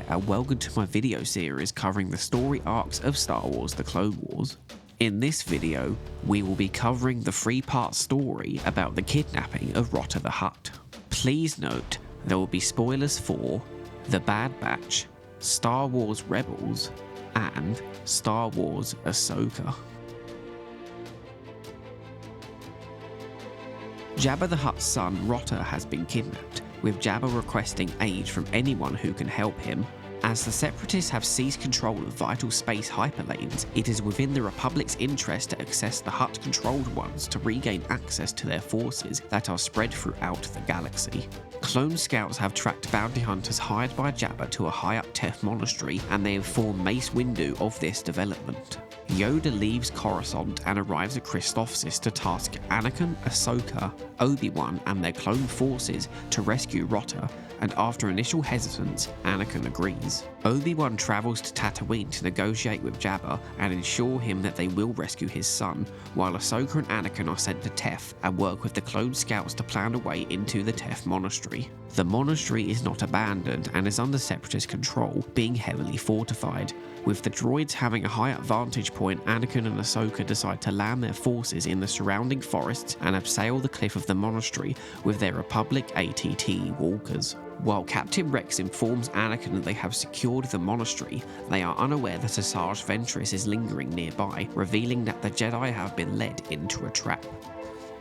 and welcome to my video series covering the story arcs of Star Wars The Clone Wars. In this video, we will be covering the 3-part story about the kidnapping of Rotta the Hutt. Please note, there will be spoilers for The Bad Batch, Star Wars Rebels, and Star Wars Ahsoka. Jabba the Hutt's son Rotta has been kidnapped, with Jabba requesting aid from anyone who can help him. As the Separatists have seized control of vital space hyperlanes, it is within the Republic's interest to access the Hutt-controlled ones to regain access to their forces that are spread throughout the galaxy. Clone scouts have tracked bounty hunters hired by Jabba to a high-up Teth monastery, and they inform Mace Windu of this development. Yoda leaves Coruscant and arrives at Christophsis to task Anakin, Ahsoka, Obi-Wan and their clone forces to rescue Rotta, and after initial hesitance, Anakin agrees. Obi-Wan travels to Tatooine to negotiate with Jabba and ensure him that they will rescue his son, while Ahsoka and Anakin are sent to Teth and work with the clone scouts to plan a way into the Teth monastery. The monastery is not abandoned and is under Separatist control, being heavily fortified. With the droids having a high vantage point, Anakin and Ahsoka decide to land their forces in the surrounding forests and abseil the cliff of the monastery with their Republic ATT walkers. While Captain Rex informs Anakin that they have secured the monastery, they are unaware that Asajj Ventress is lingering nearby, revealing that the Jedi have been led into a trap.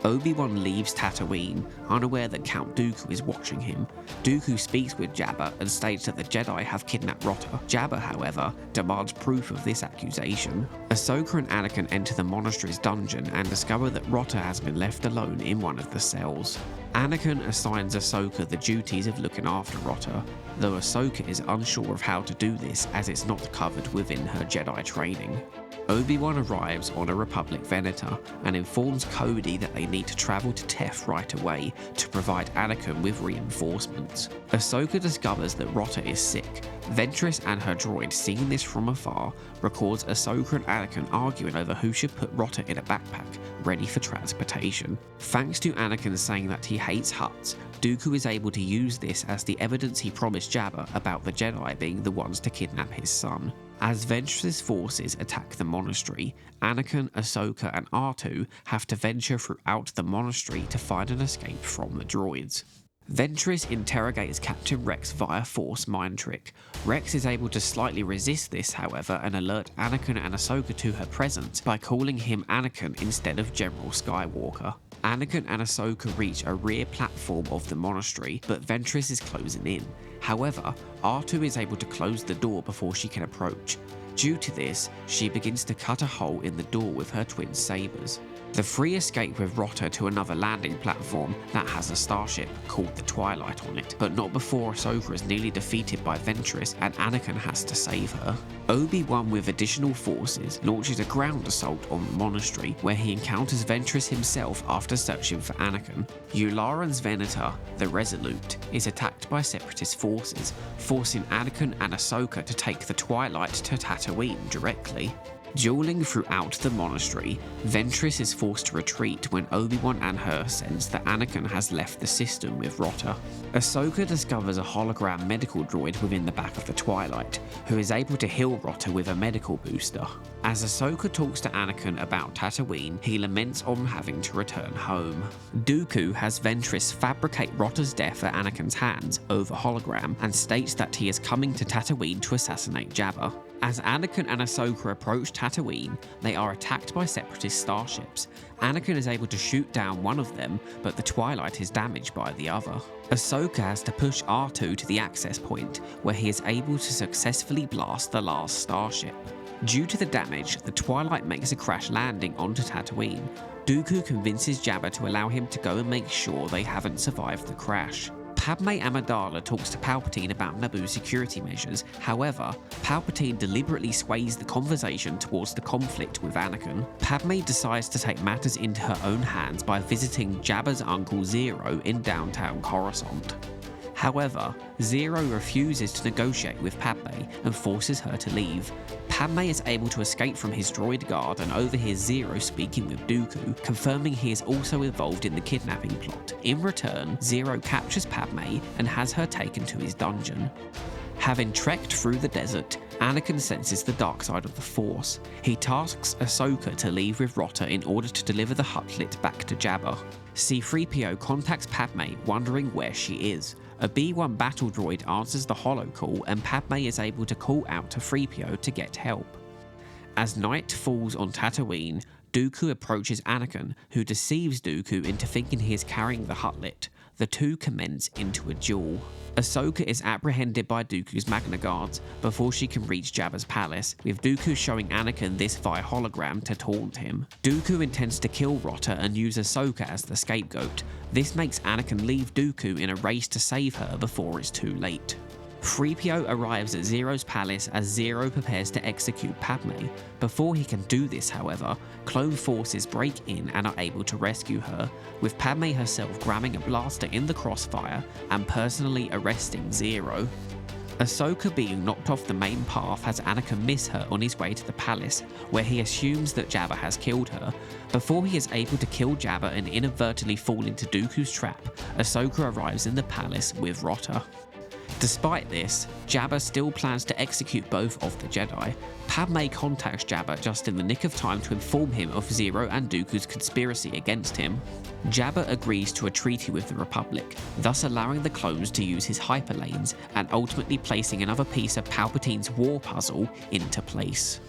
Obi-Wan leaves Tatooine, unaware that Count Dooku is watching him. Dooku speaks with Jabba and states that the Jedi have kidnapped Rotta. Jabba, however, demands proof of this accusation. Ahsoka and Anakin enter the monastery's dungeon and discover that Rotta has been left alone in one of the cells. Anakin assigns Ahsoka the duties of looking after Rotta, though Ahsoka is unsure of how to do this as it's not covered within her Jedi training. Obi-Wan arrives on a Republic Venator and informs Cody that they need to travel to Teth right away to provide Anakin with reinforcements. Ahsoka discovers that Rotta is sick. Ventress and her droid, seeing this from afar, records Ahsoka and Anakin arguing over who should put Rotta in a backpack, ready for transportation. Thanks to Anakin saying that he hates Hutts, Dooku is able to use this as the evidence he promised Jabba about the Jedi being the ones to kidnap his son. As Ventress's forces attack the monastery, Anakin, Ahsoka and R2 have to venture throughout the monastery to find an escape from the droids. Ventress interrogates Captain Rex via Force mind trick. Rex is able to slightly resist this, however, and alert Anakin and Ahsoka to her presence by calling him Anakin instead of General Skywalker. Anakin and Ahsoka reach a rear platform of the monastery, but Ventress is closing in. However, R2 is able to close the door before she can approach. Due to this, she begins to cut a hole in the door with her twin sabers. The three escape with Rotta to another landing platform that has a starship called the Twilight on it, but not before Ahsoka is nearly defeated by Ventress and Anakin has to save her. Obi-Wan with additional forces launches a ground assault on the monastery where he encounters Ventress himself after searching for Anakin. Yularen's Venator, the Resolute, is attacked by Separatist forces, forcing Anakin and Ahsoka to take the Twilight to Tatooine directly. Dueling throughout the monastery, Ventress is forced to retreat when Obi-Wan and her sense that Anakin has left the system with Rotta. Ahsoka discovers a hologram medical droid within the back of the Twilight, who is able to heal Rotta with a medical booster. As Ahsoka talks to Anakin about Tatooine, he laments on having to return home. Dooku has Ventress fabricate Rotta's death at Anakin's hands over hologram and states that he is coming to Tatooine to assassinate Jabba. As Anakin and Ahsoka approach Tatooine, they are attacked by Separatist starships. Anakin is able to shoot down one of them, but the Twilight is damaged by the other. Ahsoka has to push R2 to the access point, where he is able to successfully blast the last starship. Due to the damage, the Twilight makes a crash landing onto Tatooine. Dooku convinces Jabba to allow him to go and make sure they haven't survived the crash. Padme Amidala talks to Palpatine about Naboo's security measures. However, Palpatine deliberately sways the conversation towards the conflict with Anakin. Padme decides to take matters into her own hands by visiting Jabba's uncle Zero in downtown Coruscant. However, Zero refuses to negotiate with Padme and forces her to leave. Padme is able to escape from his droid guard and overhears Zero speaking with Dooku, confirming he is also involved in the kidnapping plot. In return, Zero captures Padme and has her taken to his dungeon. Having trekked through the desert, Anakin senses the dark side of the Force. He tasks Ahsoka to leave with Rotta in order to deliver the Huttlet back to Jabba. C-3PO contacts Padme, wondering where she is. A B-1 battle droid answers the holo call, and Padme is able to call out to 3PO to get help. As night falls on Tatooine, Dooku approaches Anakin, who deceives Dooku into thinking he is carrying the Huttlet. The two commence into a duel. Ahsoka is apprehended by Dooku's Magna Guards before she can reach Jabba's palace, with Dooku showing Anakin this via hologram to taunt him. Dooku intends to kill Rotta and use Ahsoka as the scapegoat. This makes Anakin leave Dooku in a race to save her before it's too late. 3PO arrives at Zero's palace as Zero prepares to execute Padme. Before he can do this, however, clone forces break in and are able to rescue her, with Padme herself grabbing a blaster in the crossfire and personally arresting Zero. Ahsoka being knocked off the main path has Anakin miss her on his way to the palace, where he assumes that Jabba has killed her. Before he is able to kill Jabba and inadvertently fall into Dooku's trap, Ahsoka arrives in the palace with Rotta. Despite this, Jabba still plans to execute both of the Jedi. Padme contacts Jabba just in the nick of time to inform him of Zero and Dooku's conspiracy against him. Jabba agrees to a treaty with the Republic, thus allowing the clones to use his hyperlanes and ultimately placing another piece of Palpatine's war puzzle into place.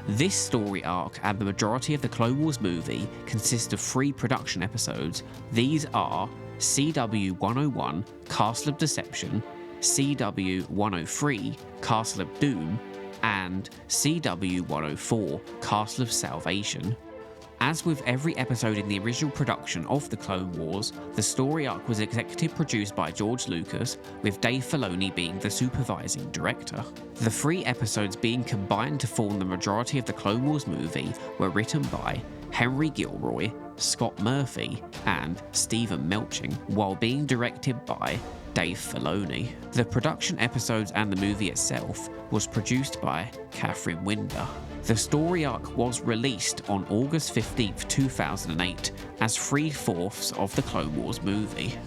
This story arc and the majority of the Clone Wars movie consist of 3 production episodes. These are CW-101, Castle of Deception, CW-103, Castle of Doom, and CW-104, Castle of Salvation. As with every episode in the original production of The Clone Wars, the story arc was executive produced by George Lucas, with Dave Filoni being the supervising director. The 3 episodes being combined to form the majority of the Clone Wars movie were written by Henry Gilroy, Scott Murphy, and Stephen Melching, while being directed by Dave Filoni. The production episodes and the movie itself was produced by Catherine Winder. The story arc was released on August 15, 2008 as 3/4 of the Clone Wars movie.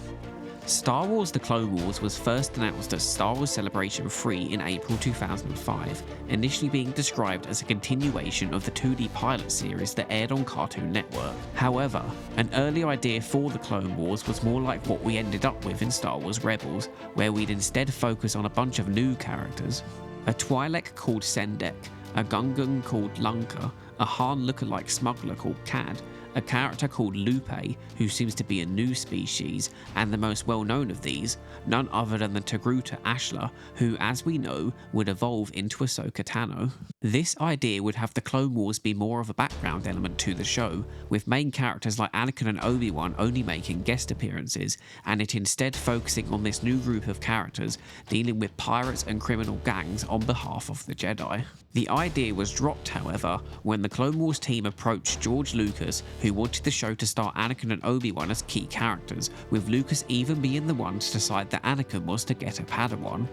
Star Wars The Clone Wars was first announced at Star Wars Celebration 3 in April 2005, initially being described as a continuation of the 2D pilot series that aired on Cartoon Network. However, an early idea for The Clone Wars was more like what we ended up with in Star Wars Rebels, where we'd instead focus on a bunch of new characters. A Twi'lek called Sendek, a Gungan called Lunka, a Han lookalike smuggler called Cad, a character called Lupe, who seems to be a new species, and the most well-known of these, none other than the Togruta Ashla, who, as we know, would evolve into Ahsoka Tano. This idea would have the Clone Wars be more of a background element to the show, with main characters like Anakin and Obi-Wan only making guest appearances, and it instead focusing on this new group of characters dealing with pirates and criminal gangs on behalf of the Jedi. The idea was dropped, however, when the Clone Wars team approached George Lucas, who wanted the show to star Anakin and Obi-Wan as key characters, with Lucas even being the one to decide that Anakin was to get a Padawan.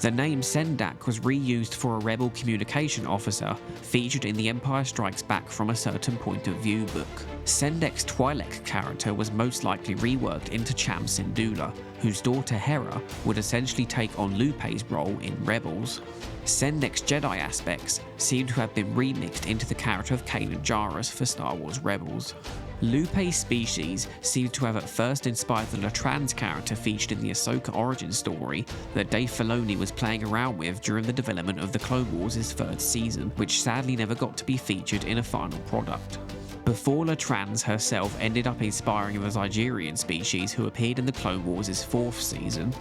The name Sendak was reused for a rebel communication officer featured in The Empire Strikes Back from a Certain Point of View book. Sendek's Twi'lek character was most likely reworked into Cham Syndulla, whose daughter Hera would essentially take on Lupe's role in Rebels. Sendek's Jedi aspects seem to have been remixed into the character of Kanan Jarrus for Star Wars Rebels. Lupe's species seemed to have at first inspired the Latrans character featured in the Ahsoka origin story that Dave Filoni was playing around with during the development of the Clone Wars' 3rd season, which sadly never got to be featured in a final product. Before Latrans herself ended up inspiring the Zygerian species who appeared in the Clone Wars' 4th season.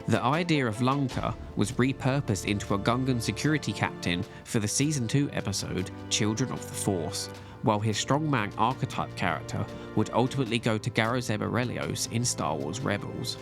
The idea of Lunka was repurposed into a Gungan security captain for the Season 2 episode Children of the Force, while his strongman archetype character would ultimately go to Garros Eberelios in Star Wars Rebels.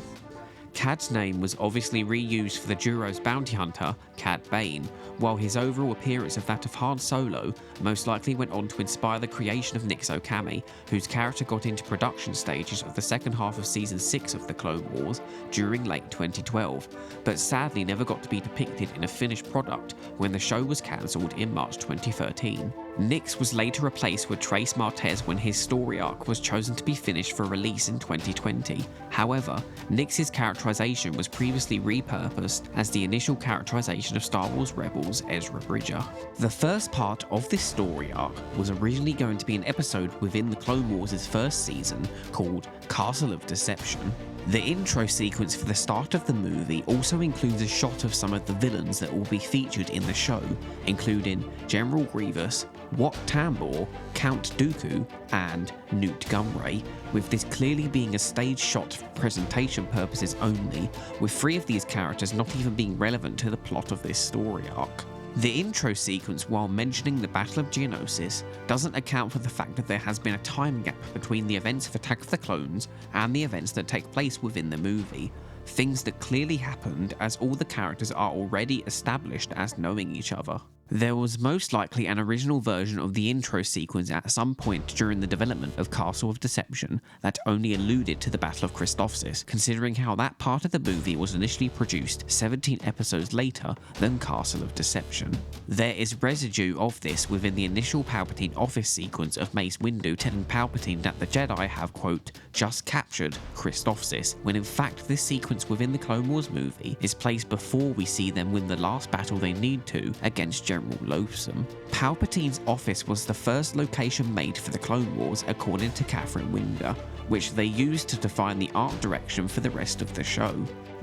Cad's name was obviously reused for the Duro's bounty hunter, Cad Bane, while his overall appearance of that of Han Solo most likely went on to inspire the creation of Nix Okami, whose character got into production stages of the second half of Season 6 of The Clone Wars during late 2012, but sadly never got to be depicted in a finished product when the show was cancelled in March 2013. Nix was later replaced with Trace Martez when his story arc was chosen to be finished for release in 2020. However, Nix's characterization was previously repurposed as the initial characterization of Star Wars Rebels Ezra Bridger. The first part of this story arc was originally going to be an episode within the Clone Wars' first season called Castle of Deception. The intro sequence for the start of the movie also includes a shot of some of the villains that will be featured in the show, including General Grievous, Wat Tambor, Count Dooku, and Newt Gunray, with this clearly being a stage shot for presentation purposes only, with 3 of these characters not even being relevant to the plot of this story arc. The intro sequence, while mentioning the Battle of Geonosis, doesn't account for the fact that there has been a time gap between the events of Attack of the Clones and the events that take place within the movie, things that clearly happened as all the characters are already established as knowing each other. There was most likely an original version of the intro sequence at some point during the development of Castle of Deception that only alluded to the Battle of Christophsis, considering how that part of the movie was initially produced 17 episodes later than Castle of Deception. There is residue of this within the initial Palpatine office sequence of Mace Windu telling Palpatine that the Jedi have, quote, just captured Christophsis, when in fact this sequence within the Clone Wars movie is placed before we see them win the last battle they need to against General Loathsome. Palpatine's office was the first location made for the Clone Wars according to Catherine Winder, which they used to define the art direction for the rest of the show.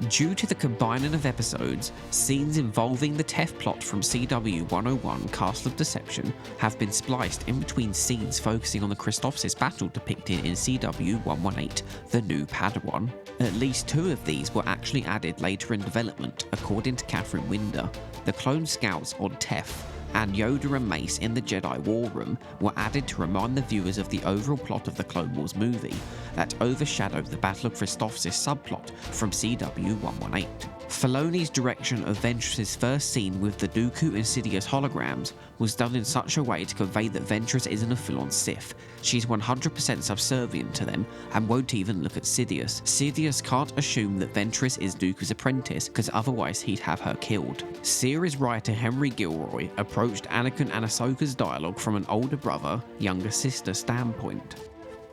Due to the combining of episodes, scenes involving the TEF plot from CW 101 Castle of Deception have been spliced in between scenes focusing on the Christophsis battle depicted in CW 118 The New Padawan. At least 2 of these were actually added later in development, according to Catherine Winder. The clone scouts on TEF and Yoda and Mace in the Jedi War Room were added to remind the viewers of the overall plot of the Clone Wars movie that overshadowed the Battle of Christophsis subplot from CW 118. Filoni's direction of Ventress's first scene with the Dooku and Sidious holograms was done in such a way to convey that Ventress isn't a full-on Sith. She's 100% subservient to them and won't even look at Sidious. Sidious can't assume that Ventress is Dooku's apprentice because otherwise he'd have her killed. Series writer Henry Gilroy approached Anakin and Ahsoka's dialogue from an older brother, younger sister standpoint.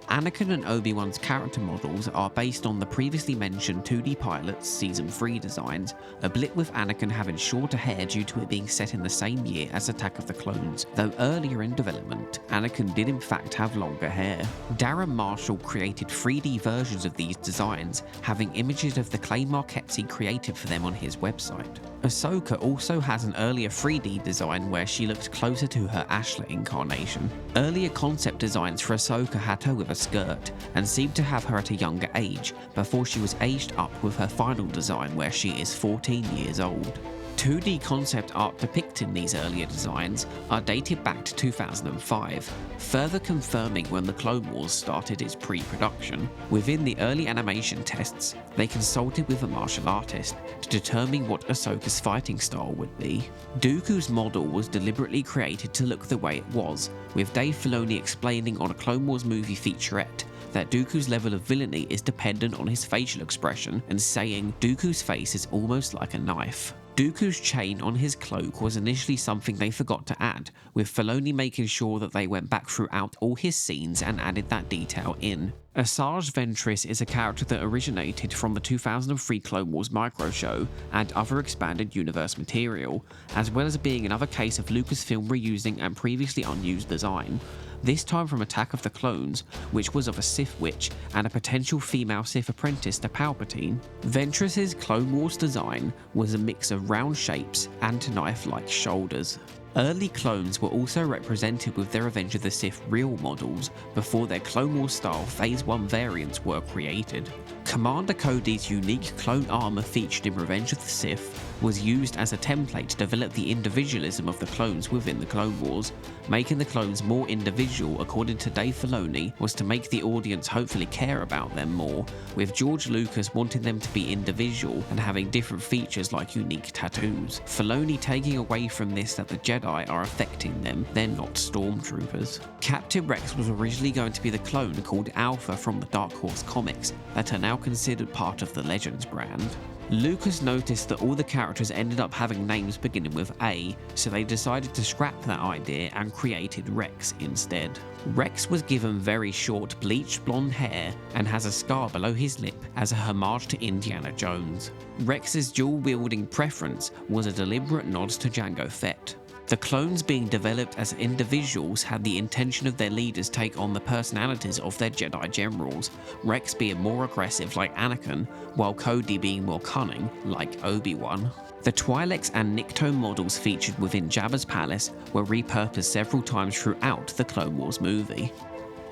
Anakin and Obi-Wan's character models are based on the previously mentioned 2D Pilots Season 3 designs, a blip with Anakin having shorter hair due to it being set in the same year as Attack of the Clones, though earlier in development, Anakin did in fact have longer hair. Darren Marshall created 3D versions of these designs, having images of the clay marquettes he created for them on his website. Ahsoka also has an earlier 3D design where she looked closer to her Ashla incarnation. Earlier concept designs for Ahsoka had her with a skirt and seemed to have her at a younger age before she was aged up with her final design where she is 14 years old. 2D concept art depicting these earlier designs are dated back to 2005, further confirming when the Clone Wars started its pre-production. Within the early animation tests, they consulted with a martial artist to determine what Ahsoka's fighting style would be. Dooku's model was deliberately created to look the way it was, with Dave Filoni explaining on a Clone Wars movie featurette that Dooku's level of villainy is dependent on his facial expression and saying Dooku's face is almost like a knife. Dooku's chain on his cloak was initially something they forgot to add, with Filoni making sure that they went back throughout all his scenes and added that detail in. Asajj Ventress is a character that originated from the 2003 Clone Wars micro show and other expanded universe material, as well as being another case of Lucasfilm reusing and previously unused design, this time from Attack of the Clones, which was of a Sith witch and a potential female Sith apprentice to Palpatine. Ventress's Clone Wars design was a mix of round shapes and knife-like shoulders. Early clones were also represented with their Revenge of the Sith real models before their Clone Wars style Phase 1 variants were created. Commander Cody's unique clone armor featured in Revenge of the Sith was used as a template to develop the individualism of the clones within the Clone Wars. Making the clones more individual, according to Dave Filoni, was to make the audience hopefully care about them more, with George Lucas wanting them to be individual and having different features like unique tattoos. Filoni taking away from this that the Jedi are affecting them, they're not stormtroopers. Captain Rex was originally going to be the clone called Alpha from the Dark Horse comics that are now considered part of the Legends brand. Lucas noticed that all the characters ended up having names beginning with A, so they decided to scrap that idea and created Rex instead. Rex was given very short bleached blonde hair and has a scar below his lip as a homage to Indiana Jones. Rex's dual-wielding preference was a deliberate nod to Jango Fett. The clones being developed as individuals had the intention of their leaders take on the personalities of their Jedi generals, Rex being more aggressive like Anakin, while Cody being more cunning like Obi-Wan. The Twi'leks and Nikto models featured within Jabba's palace were repurposed several times throughout the Clone Wars movie.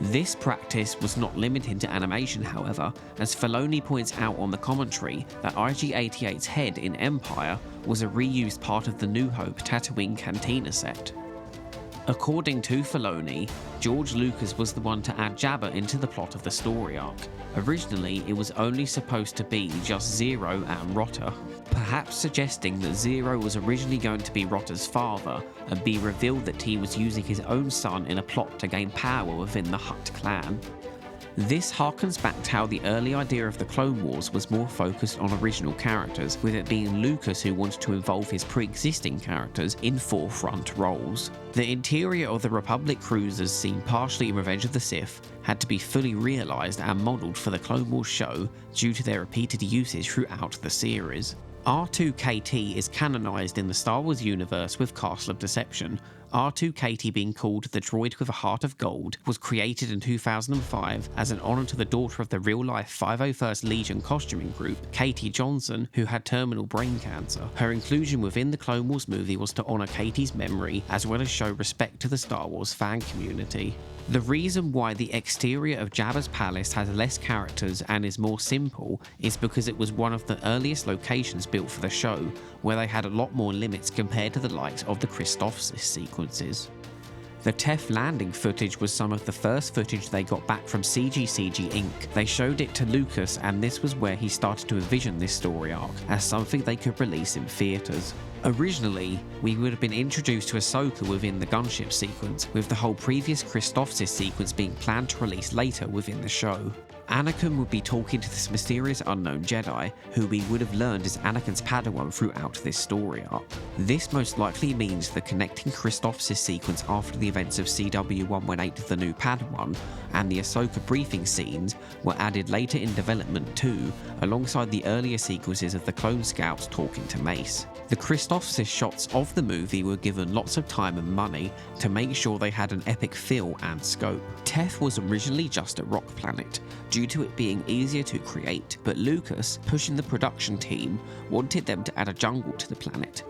This practice was not limited to animation, however, as Filoni points out on the commentary that IG-88's head in Empire was a reused part of the New Hope Tatooine Cantina set. According to Filoni, George Lucas was the one to add Jabba into the plot of the story arc. Originally, it was only supposed to be just Zero and Rotta, perhaps suggesting that Zero was originally going to be Rotta's father and be revealed that he was using his own son in a plot to gain power within the Hutt clan. This harkens back to how the early idea of the Clone Wars was more focused on original characters, with it being Lucas who wanted to involve his pre-existing characters in forefront roles. The interior of the Republic cruisers seen partially in Revenge of the Sith had to be fully realised and modelled for the Clone Wars show due to their repeated usage throughout the series. R2-KT is canonised in the Star Wars universe with Castle of Deception. R2-KT, being called the droid with a heart of gold, was created in 2005 as an honour to the daughter of the real-life 501st Legion costuming group, Katie Johnson, who had terminal brain cancer. Her inclusion within the Clone Wars movie was to honour Katie's memory as well as show respect to the Star Wars fan community. The reason why the exterior of Jabba's palace has less characters and is more simple is because it was one of the earliest locations built for the show, where they had a lot more limits compared to the likes of the Christophsis sequences. The Tef landing footage was some of the first footage they got back from CGCG Inc. They showed it to Lucas, and this was where he started to envision this story arc as something they could release in theatres. Originally, we would have been introduced to Ahsoka within the gunship sequence, with the whole previous Christophsis sequence being planned to release later within the show. Anakin would be talking to this mysterious unknown Jedi, who we would have learned is Anakin's Padawan throughout this story arc. This most likely means the connecting Christophsis sequence after the events of CW-118 The New Padawan, and the Ahsoka briefing scenes were added later in development too, alongside the earlier sequences of the Clone Scouts talking to Mace. The Christophsis shots of the movie were given lots of time and money to make sure they had an epic feel and scope. Tef was originally just a rock planet, due to it being easier to create, but Lucas, pushing the production team, wanted them to add a jungle to the planet.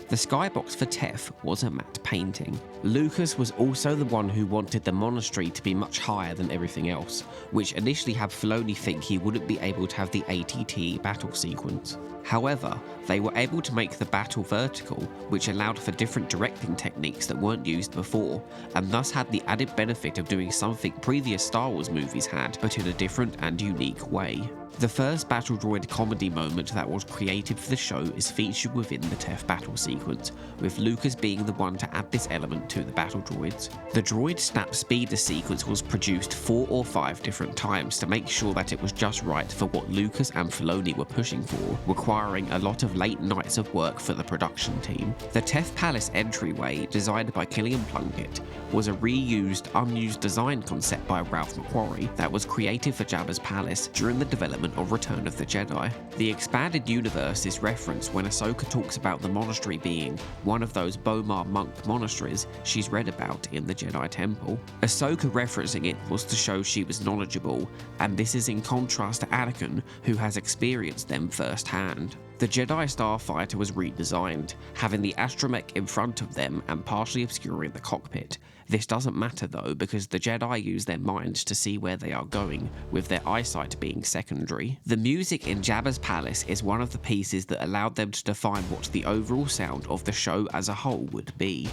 The skybox for Tef was a matte painting. Lucas was also the one who wanted the monastery to be much higher than everything else, which initially had Filoni think he wouldn't be able to have the ATT battle sequence. However, they were able to make the battle vertical, which allowed for different directing techniques that weren't used before, and thus had the added benefit of doing something previous Star Wars movies had, but in a different and unique way. The first battle droid comedy moment that was created for the show is featured within the Tef battle sequence, with Lucas being the one to add this element to the battle droids. The droid snap speeder sequence was produced 4 or 5 different times to make sure that it was just right for what Lucas and Filoni were pushing for, requiring a lot of late nights of work for the production team. The Tef Palace entryway, designed by Killian Plunkett, was a reused, unused design concept by Ralph McQuarrie that was created for Jabba's palace during the development of Return of the Jedi. The expanded universe is referenced when Ahsoka talks about the monastery being one of those Bomar monk monasteries she's read about in the Jedi Temple. Ahsoka referencing it was to show she was knowledgeable, and this is in contrast to Anakin, who has experienced them firsthand. The Jedi Starfighter was redesigned, having the astromech in front of them and partially obscuring the cockpit. This doesn't matter though, because the Jedi use their minds to see where they are going, with their eyesight being secondary. The music in Jabba's palace is one of the pieces that allowed them to define what the overall sound of the show as a whole would be.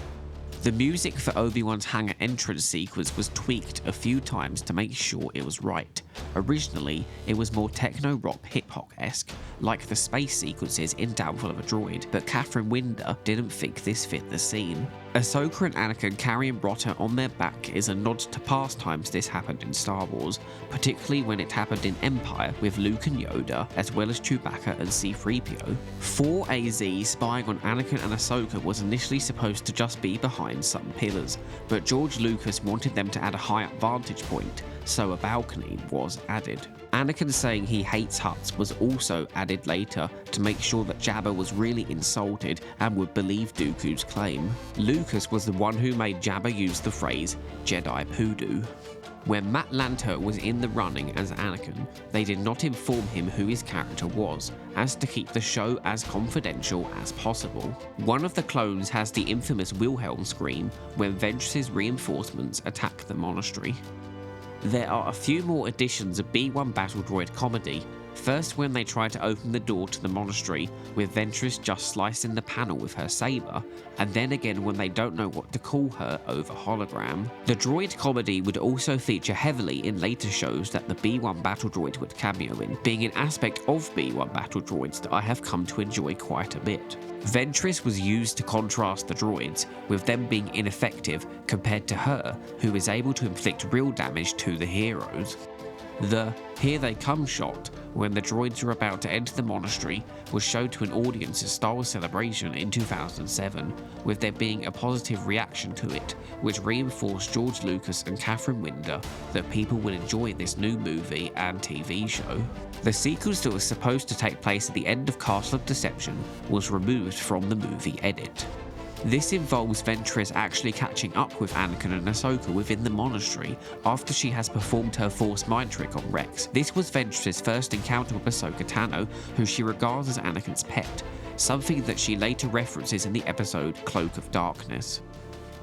The music for Obi-Wan's hangar entrance sequence was tweaked a few times to make sure it was right. Originally, it was more techno-rock hip-hop-esque, like the space sequences in Downfall of a Droid, but Catherine Winder didn't think this fit the scene. Ahsoka and Anakin carrying Rotta on their back is a nod to past times this happened in Star Wars, particularly when it happened in Empire with Luke and Yoda, as well as Chewbacca and C-3PO. 4AZ spying on Anakin and Ahsoka was initially supposed to just be behind some pillars, but George Lucas wanted them to add a high-up vantage point, so a balcony was added. Anakin saying he hates Hutts was also added later to make sure that Jabba was really insulted and would believe Dooku's claim. Lucas was the one who made Jabba use the phrase Jedi Poodoo. When Matt Lanter was in the running as Anakin, they did not inform him who his character was, as to keep the show as confidential as possible. One of the clones has the infamous Wilhelm scream when Ventress's reinforcements attack the monastery. There are a few more additions of B-1 battle droid comedy, first when they try to open the door to the monastery with Ventress just slicing the panel with her saber, and then again when they don't know what to call her over hologram. The droid comedy would also feature heavily in later shows that the B-1 battle droid would cameo in, being an aspect of B-1 battle droids that I have come to enjoy quite a bit. Ventress was used to contrast the droids, with them being ineffective compared to her, who is able to inflict real damage to the heroes. The "here they come" shot, when the droids were about to enter the monastery, was shown to an audience at Star Wars Celebration in 2007, with there being a positive reaction to it, which reinforced George Lucas and Catherine Winder that people will enjoy this new movie and TV show. The sequence that was supposed to take place at the end of Castle of Deception was removed from the movie edit. This involves Ventress actually catching up with Anakin and Ahsoka within the monastery after she has performed her Force mind trick on Rex. This was Ventress's first encounter with Ahsoka Tano, who she regards as Anakin's pet, something that she later references in the episode Cloak of Darkness.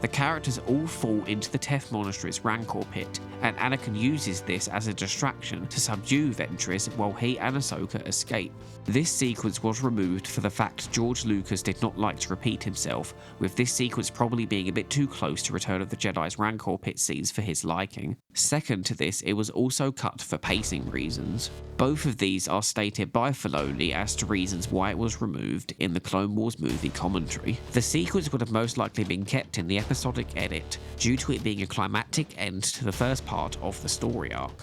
The characters all fall into the Teth Monastery's Rancor pit, and Anakin uses this as a distraction to subdue Ventress while he and Ahsoka escape. This sequence was removed for the fact George Lucas did not like to repeat himself, with this sequence probably being a bit too close to Return of the Jedi's Rancor pit scenes for his liking. Second to this, it was also cut for pacing reasons. Both of these are stated by Filoni as to reasons why it was removed in the Clone Wars movie commentary. The sequence would have most likely been kept in the episodic edit due to it being a climactic end to the first part of the story arc.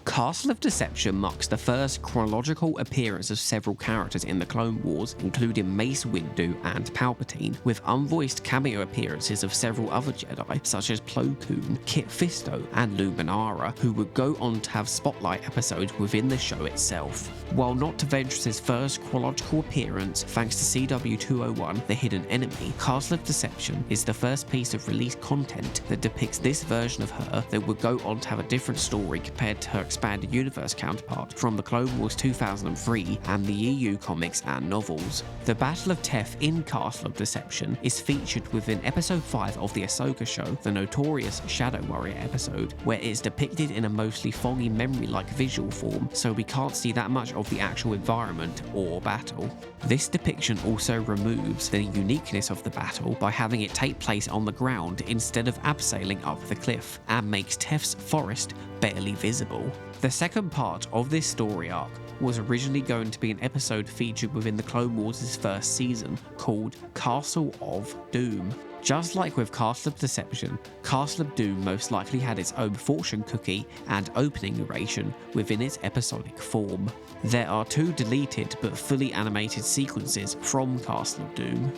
Castle of Deception marks the first chronological appearance of several characters in the Clone Wars, including Mace Windu and Palpatine, with unvoiced cameo appearances of several other Jedi, such as Plo Koon, Kit Fisto, and Luminara, who would go on to have spotlight episodes within the show itself. While not to Ventress's first chronological appearance, thanks to CW201, The Hidden Enemy, Castle of Deception is the first piece of released content that depicts this version of her that would go on to have a different story compared to her expanded universe counterpart from the Clone Wars 2003 and the EU comics and novels. The Battle of Teth in Castle of Deception is featured within episode 5 of the Ahsoka show, the notorious Shadow Warrior episode, where it is depicted in a mostly foggy memory-like visual form, so we can't see that much of the actual environment or battle. This depiction also removes the uniqueness of the battle by having it take place on the ground instead of abseiling up the cliff, and makes Teth's forest barely visible. The second part of this story arc was originally going to be an episode featured within the Clone Wars' first season called Castle of Doom. Just like with Castle of Deception, Castle of Doom most likely had its own fortune cookie and opening narration within its episodic form. There are 2 deleted but fully animated sequences from Castle of Doom.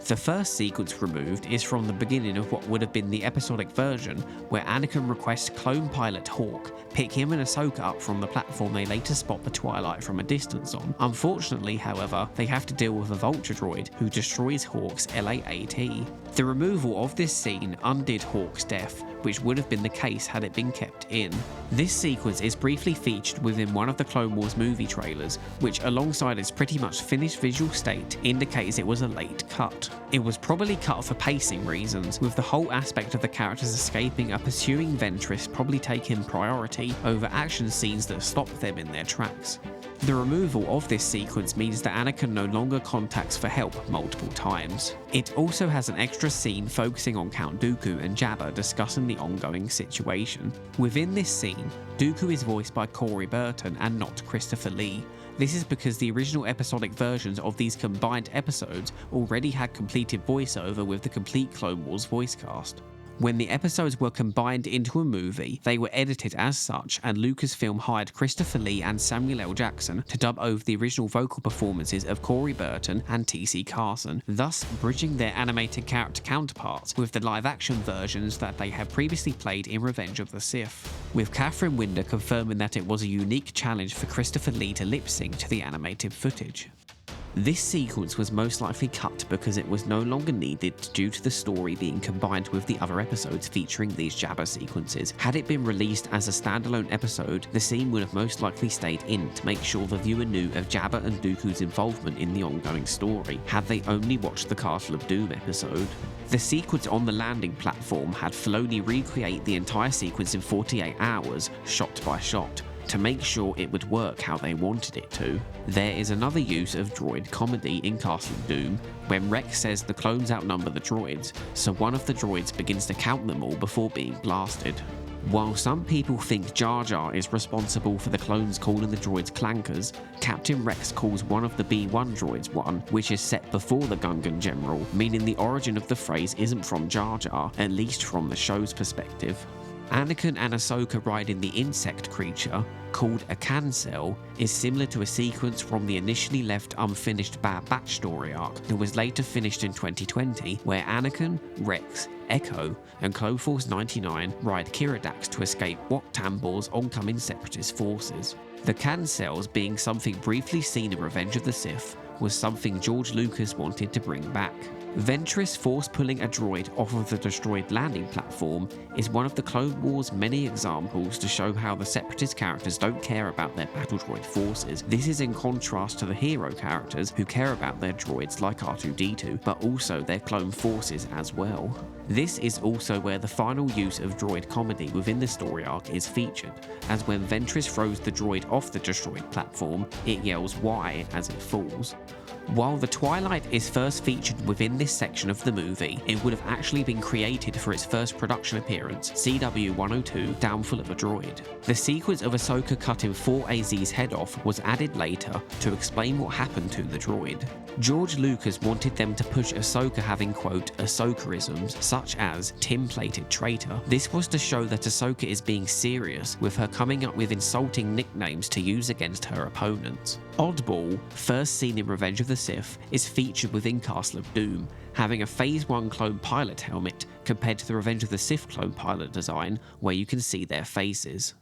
The first sequence removed is from the beginning of what would have been the episodic version, where Anakin requests clone pilot Hawk pick him and Ahsoka up from the platform they later spot the Twilight from a distance on. Unfortunately, however, they have to deal with a vulture droid who destroys Hawk's LA-AT. The removal of this scene undid Hawke's death, which would have been the case had it been kept in. This sequence is briefly featured within one of the Clone Wars movie trailers, which alongside its pretty much finished visual state indicates it was a late cut. It was probably cut for pacing reasons, with the whole aspect of the characters escaping a pursuing Ventress probably taking priority over action scenes that stop them in their tracks. The removal of this sequence means that Anakin no longer contacts for help multiple times. It also has an extra scene focusing on Count Dooku and Jabba discussing the ongoing situation. Within this scene, Dooku is voiced by Corey Burton and not Christopher Lee. This is because the original episodic versions of these combined episodes already had completed voiceover with the complete Clone Wars voice cast. When the episodes were combined into a movie, they were edited as such, and Lucasfilm hired Christopher Lee and Samuel L. Jackson to dub over the original vocal performances of Corey Burton and T.C. Carson, thus bridging their animated character counterparts with the live-action versions that they had previously played in Revenge of the Sith, with Catherine Winder confirming that it was a unique challenge for Christopher Lee to lip-sync to the animated footage. This sequence was most likely cut because it was no longer needed due to the story being combined with the other episodes featuring these Jabba sequences. Had it been released as a standalone episode, the scene would have most likely stayed in to make sure the viewer knew of Jabba and Dooku's involvement in the ongoing story, had they only watched the Castle of Doom episode. The sequence on the landing platform had Filoni recreate the entire sequence in 48 hours, shot by shot, to make sure it would work how they wanted it to. There is another use of droid comedy in Castle of Doom, when Rex says the clones outnumber the droids, so one of the droids begins to count them all before being blasted. While some people think Jar Jar is responsible for the clones calling the droids clankers, Captain Rex calls one of the B-1 droids one, which is set before the Gungan General, meaning the origin of the phrase isn't from Jar Jar, at least from the show's perspective. Anakin and Ahsoka riding the insect creature, called a cancel, is similar to a sequence from the initially left unfinished Bad Batch story arc that was later finished in 2020, where Anakin, Rex, Echo, and Clone Force 99 ride Kiridax to escape Wat Tambor's oncoming Separatist forces. The cancels being something briefly seen in Revenge of the Sith was something George Lucas wanted to bring back. Ventress force-pulling a droid off of the destroyed landing platform is one of the Clone Wars' many examples to show how the Separatist characters don't care about their battle droid forces. This is in contrast to the hero characters who care about their droids like R2-D2, but also their clone forces as well. This is also where the final use of droid comedy within the story arc is featured, as when Ventress throws the droid off the destroyed platform, it yells "Why" as it falls. While the Twilight is first featured within this section of the movie, it would have actually been created for its first production appearance, CW-102, Downfall of a Droid. The sequence of Ahsoka cutting 4AZ's head off was added later to explain what happened to the droid. George Lucas wanted them to push Ahsoka having, quote, Ahsokaisms, such as tin-plated traitor. This was to show that Ahsoka is being serious, with her coming up with insulting nicknames to use against her opponents. Oddball, first seen in Revenge of the Sith, is featured within Castle of Doom, having a Phase 1 clone pilot helmet compared to the Revenge of the Sith clone pilot design, where you can see their faces.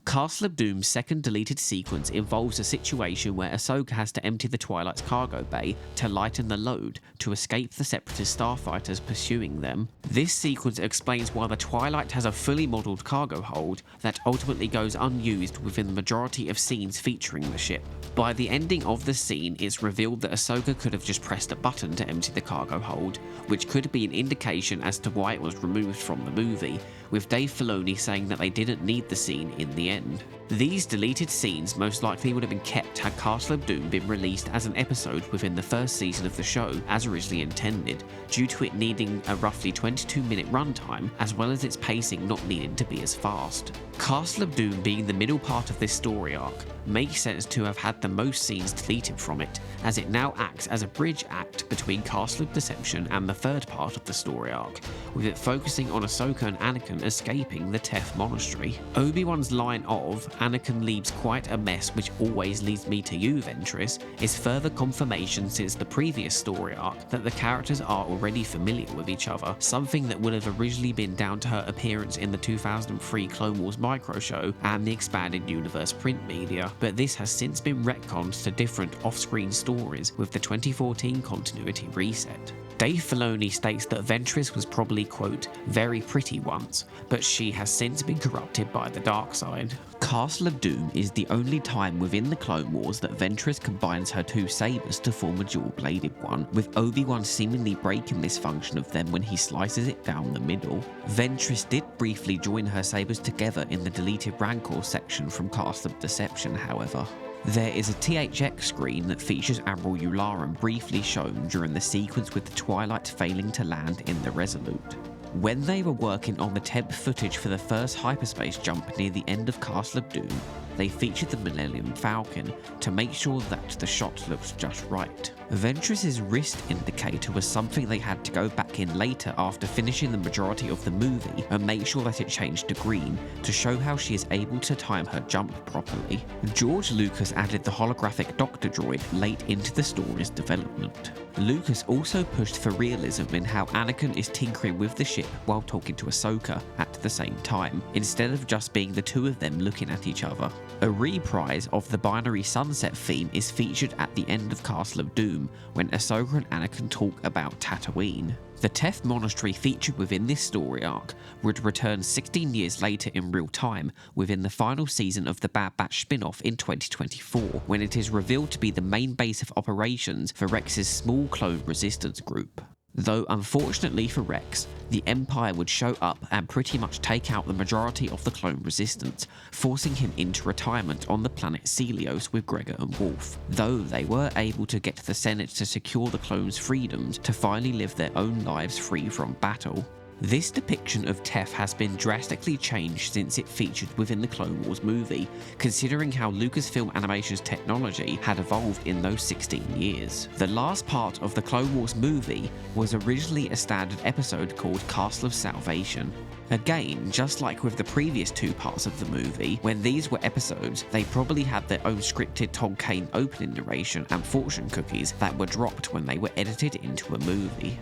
Castle of Doom's second deleted sequence involves a situation where Ahsoka has to empty the Twilight's cargo bay to lighten the load to escape the Separatist starfighters pursuing them. This sequence explains why the Twilight has a fully modelled cargo hold that ultimately goes unused within the majority of scenes featuring the ship. By the ending of the scene, it's revealed that Ahsoka could have just pressed a button to empty the cargo hold, which could be an indication as to why it was removed from the movie, with Dave Filoni saying that they didn't need the scene in the end. These deleted scenes most likely would have been kept had Castle of Doom been released as an episode within the first season of the show as originally intended, due to it needing a roughly 22-minute runtime, as well as its pacing not needing to be as fast. Castle of Doom being the middle part of this story arc makes sense to have had the most scenes deleted from it, as it now acts as a bridge act between Castle of Deception and the third part of the story arc, with it focusing on Ahsoka and Anakin escaping the Teth Monastery. Obi-Wan's line of "Anakin leaves quite a mess which always leads me to you, Ventress," is further confirmation since the previous story arc that the characters are already familiar with each other, something that would have originally been down to her appearance in the 2003 Clone Wars micro show and the expanded universe print media, but this has since been retconned to different off-screen stories with the 2014 continuity reset. Dave Filoni states that Ventress was probably, quote, very pretty once, but she has since been corrupted by the dark side. Castle of Doom is the only time within the Clone Wars that Ventress combines her two sabers to form a dual-bladed one, with Obi-Wan seemingly breaking this function of them when he slices it down the middle. Ventress did briefly join her sabers together in the deleted Rancor section from Castle of Deception, however. There is a THX screen that features Admiral Yularen briefly shown during the sequence with the Twilight failing to land in the Resolute. When they were working on the temp footage for the first hyperspace jump near the end of Castle of Doom, they featured the Millennium Falcon to make sure that the shot looked just right. Ventress's wrist indicator was something they had to go back in later after finishing the majority of the movie and make sure that it changed to green to show how she is able to time her jump properly. George Lucas added the holographic Doctor Droid late into the story's development. Lucas also pushed for realism in how Anakin is tinkering with the ship while talking to Ahsoka at the same time, instead of just being the two of them looking at each other. A reprise of the Binary Sunset theme is featured at the end of Castle of Doom when Ahsoka and Anakin talk about Tatooine. The Teth Monastery featured within this story arc would return 16 years later in real time within the final season of the Bad Batch spin-off in 2024, when it is revealed to be the main base of operations for Rex's small clone resistance group. Though unfortunately for Rex, the Empire would show up and pretty much take out the majority of the clone resistance, forcing him into retirement on the planet Celios with Gregor and Wolf, though they were able to get the Senate to secure the clones' freedoms to finally live their own lives free from battle. This depiction of Teth has been drastically changed since it featured within the Clone Wars movie, considering how Lucasfilm Animation's technology had evolved in those 16 years. The last part of the Clone Wars movie was originally a standard episode called Castle of Salvation. Again, just like with the previous two parts of the movie, when these were episodes, they probably had their own scripted Todd Kane opening narration and fortune cookies that were dropped when they were edited into a movie.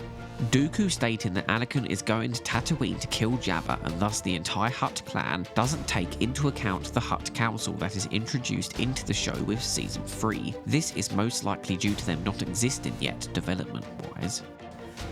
Dooku stating that Anakin is going to Tatooine to kill Jabba and thus the entire Hutt clan doesn't take into account the Hutt Council that is introduced into the show with Season 3. This is most likely due to them not existing yet development-wise.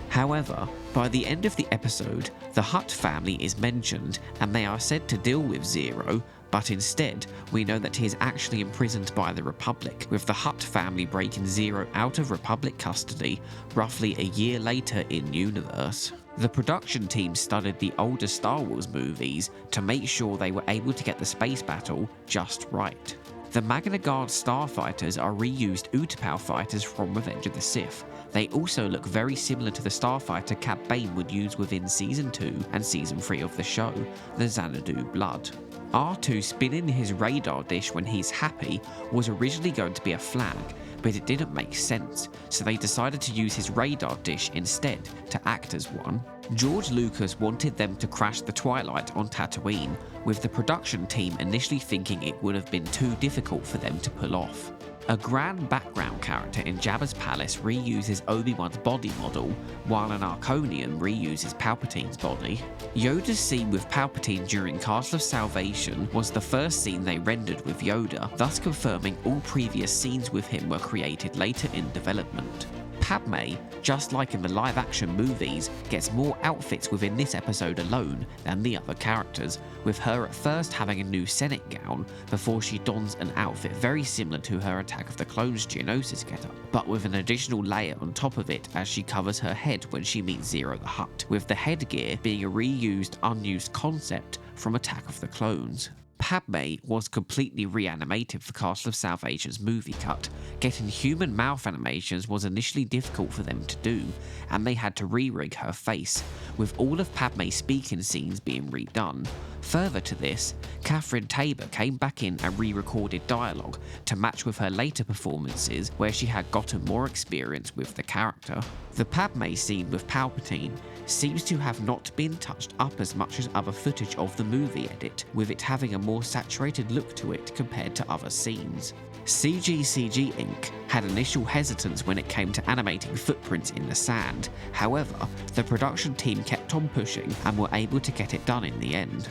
However, by the end of the episode, the Hutt family is mentioned and they are said to deal with Zero, but instead, we know that he is actually imprisoned by the Republic, with the Hutt family breaking Zero out of Republic custody roughly a year later in universe. The production team studied the older Star Wars movies to make sure they were able to get the space battle just right. The Magna Guard starfighters are reused Utapau fighters from Revenge of the Sith. They also look very similar to the starfighter Cad Bane would use within Season 2 and Season 3 of the show, the Xanadu Blood. R2 spinning his radar dish when he's happy was originally going to be a flag, but it didn't make sense, so they decided to use his radar dish instead to act as one. George Lucas wanted them to crash the Twilight on Tatooine, with the production team initially thinking it would have been too difficult for them to pull off. A grand background character in Jabba's palace reuses Obi-Wan's body model, while an Arconian reuses Palpatine's body. Yoda's scene with Palpatine during Castle of Salvation was the first scene they rendered with Yoda, thus confirming all previous scenes with him were created later in development. Padme, just like in the live-action movies, gets more outfits within this episode alone than the other characters, with her at first having a new Senate gown before she dons an outfit very similar to her Attack of the Clones Geonosis getup, but with an additional layer on top of it as she covers her head when she meets Zero the Hutt, with the headgear being a reused, unused concept from Attack of the Clones. Padme was completely reanimated for Castle of Salvation's movie cut. Getting human mouth animations was initially difficult for them to do, and they had to re-rig her face, with all of Padme's speaking scenes being redone. Further to this, Catherine Tabor came back in and re-recorded dialogue to match with her later performances where she had gotten more experience with the character. The Padme scene with Palpatine seems to have not been touched up as much as other footage of the movie edit, with it having a more saturated look to it compared to other scenes. CG Inc. had initial hesitance when it came to animating footprints in the sand. However, the production team kept on pushing and were able to get it done in the end.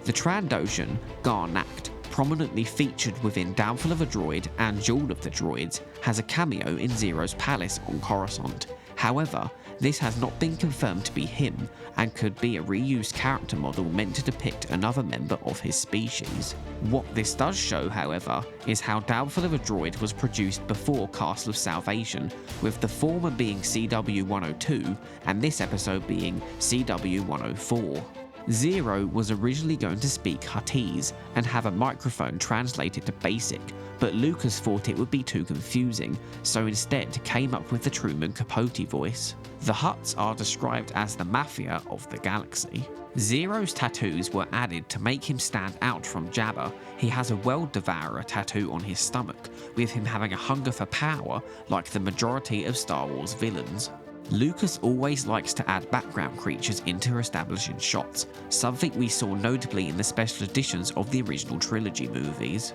The Trandoshan, Garnacht, prominently featured within Downfall of a Droid and Duel of the Droids, has a cameo in Zero's palace on Coruscant. However, This has not been confirmed to be him, and could be a reused character model meant to depict another member of his species. What this does show, however, is how Downfall of a Droid was produced before Castle of Salvation, with the former being CW-102 and this episode being CW-104. Zero was originally going to speak Huttese and have a microphone translated to Basic, but Lucas thought it would be too confusing, so instead came up with the Truman Capote voice. The Hutts are described as the Mafia of the galaxy. Zero's tattoos were added to make him stand out from Jabba. He has a World Devourer tattoo on his stomach, with him having a hunger for power like the majority of Star Wars villains. Lucas always likes to add background creatures into establishing shots, something we saw notably in the special editions of the original trilogy movies.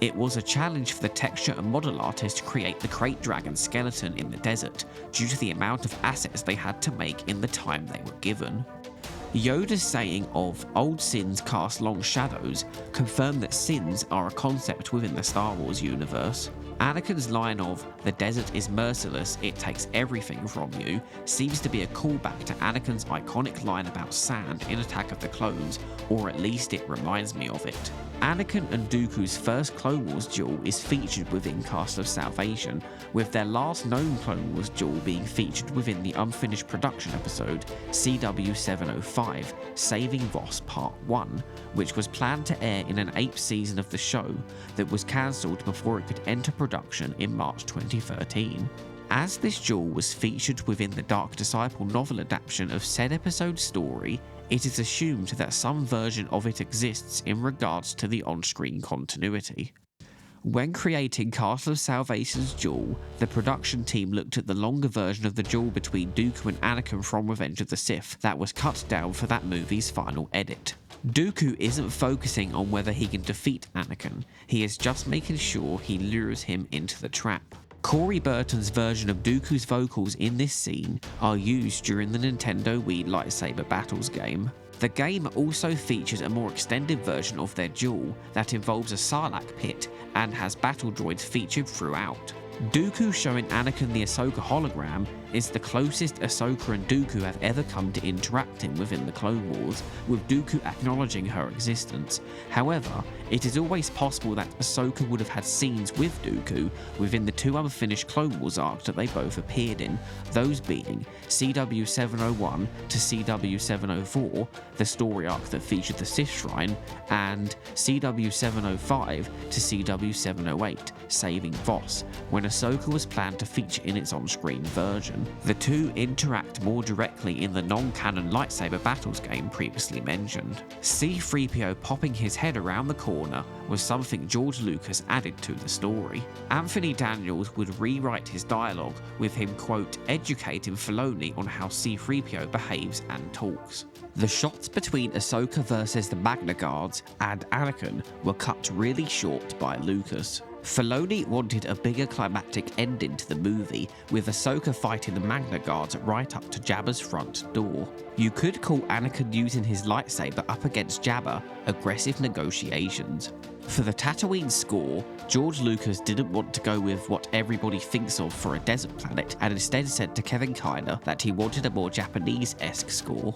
It was a challenge for the texture and model artist to create the Krayt Dragon skeleton in the desert, due to the amount of assets they had to make in the time they were given. Yoda's saying of "old sins cast long shadows" confirmed that sins are a concept within the Star Wars universe. Anakin's line of "the desert is merciless, it takes everything from you" seems to be a callback to Anakin's iconic line about sand in Attack of the Clones, or at least it reminds me of it. Anakin and Dooku's first Clone Wars duel is featured within Castle of Salvation, with their last known Clone Wars duel being featured within the unfinished production episode CW-705, Saving Voss Part 1, which was planned to air in an 8th season of the show that was cancelled before it could enter production in March 2013. As this duel was featured within the Dark Disciple novel adaptation of said episode's story, it is assumed that some version of it exists in regards to the on-screen continuity. When creating Castle of Salvation's duel, the production team looked at the longer version of the duel between Dooku and Anakin from Revenge of the Sith that was cut down for that movie's final edit. Dooku isn't focusing on whether he can defeat Anakin, he is just making sure he lures him into the trap. Corey Burton's version of Dooku's vocals in this scene are used during the Nintendo Wii Lightsaber Battles game. The game also features a more extended version of their duel that involves a Sarlacc pit and has battle droids featured throughout. Dooku showing Anakin the Ahsoka hologram is the closest Ahsoka and Dooku have ever come to interacting within the Clone Wars, with Dooku acknowledging her existence. However, it is always possible that Ahsoka would have had scenes with Dooku within the 2 unfinished Clone Wars arcs that they both appeared in, those being CW-701 to CW-704, the story arc that featured the Sith Shrine, and CW-705 to CW-708, Saving Voss, when Ahsoka was planned to feature in its on-screen version. The two interact more directly in the non-canon lightsaber battles game previously mentioned. C-3PO popping his head around the corner was something George Lucas added to the story. Anthony Daniels would rewrite his dialogue, with him, quote, educating Filoni on how C-3PO behaves and talks. The shots between Ahsoka versus the Magna Guards and Anakin were cut really short by Lucas. Filoni wanted a bigger climactic ending to the movie, with Ahsoka fighting the Magna Guards right up to Jabba's front door. You could call Anakin using his lightsaber up against Jabba aggressive negotiations. For the Tatooine score, George Lucas didn't want to go with what everybody thinks of for a desert planet, and instead said to Kevin Kiner that he wanted a more Japanese-esque score.